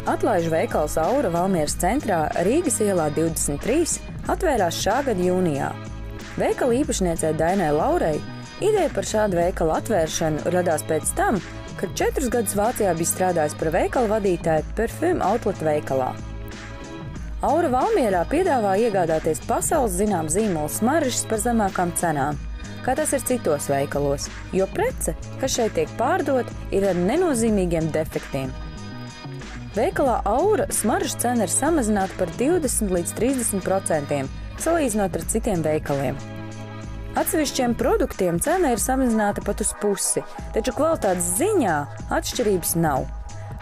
Atlaižu veikals Aura Valmieras centrā Rīgas ielā 23 atvērās šā gada jūnijā. Veikala īpašniecei Dainai Laurai ideja par šādu veikalu atvēršanu radās pēc tam, kad 4 gadus Vācijā bija strādājis par veikalu vadītāju Parfum Outlet veikalā. Aura Valmierā piedāvā iegādāties pasaules zinām zīmola smaržas par zemākām cenām, kā tas ir citos veikalos, jo prece, kas šeit tiek pārdot, ir ar nenozīmīgiem defektiem. Veikalā Aura smaržas cena ir samazināta par 20 līdz 30%, salīdzinot ar citiem veikaliem. Atsevišķiem produktiem cena ir samazināta pat uz pusi, taču kvalitātes ziņā atšķirības nav.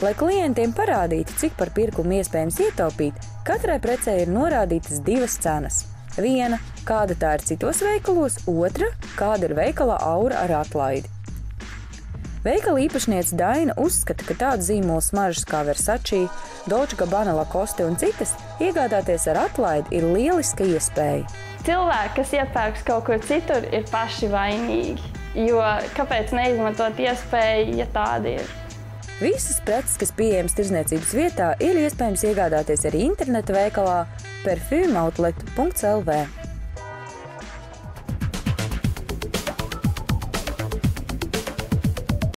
Lai klientiem parādītu, cik par pirkumu iespējams ietaupīt, katrai precei ir norādītas 2 cenas. Viena, kāda tā ir citos veikalos, otra, kāda ir veikalā Aura ar atlaidi. Veikala īpašniece Daina uzskata, ka tādu zīmolu smaržas kā Versace, Dolce & Gabbana, Lacoste un citas iegādāties ar atlaidi ir lieliska iespēja. Cilvēki, kas iepērks kaut kur citur, ir paši vainīgi, jo kāpēc neizmantot iespēju, ja tāda ir? Visas preces, kas pieejamas tirdzniecības vietā, ir iespējams iegādāties arī interneta veikalā parfumoutlet.lv.